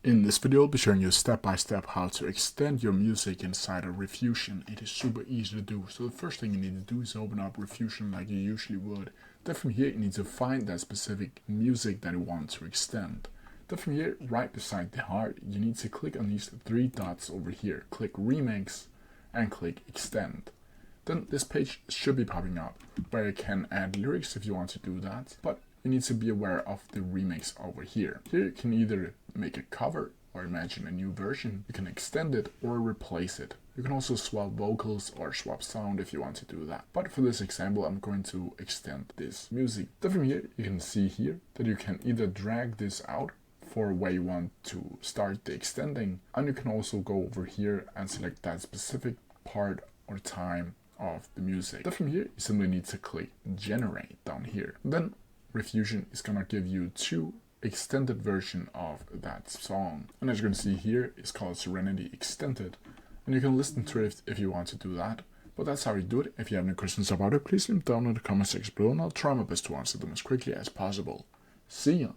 In this video, I'll be showing you step by step how to extend your music inside of Riffusion. It is super easy to do. So the first thing you need to do is open up Riffusion like you usually would. Then from here, you need to find that specific music that you want to extend. Then from here, right beside the heart, you need to click on these three dots over here. Click Remix and click Extend. Then this page should be popping up where you can add lyrics if you want to do that. But you need to be aware of the remix over here. Here you can either make a cover or imagine a new version. You can extend it or replace it. You can also swap vocals or swap sound if you want to do that. But for this example, I'm going to extend this music. Then from here, you can see here that you can either drag this out for where you want to start the extending, and you can also go over here and select that specific part or time of the music. Then from here, you simply need to click Generate down here. Then Riffusion is gonna give you two extended version of that song. And as you can see here, it's called Serenity Extended. And you can listen to it if you want to do that. But that's how you do it. If you have any questions about it, please leave them down in the comment section below and I'll try my best to answer them as quickly as possible. See ya!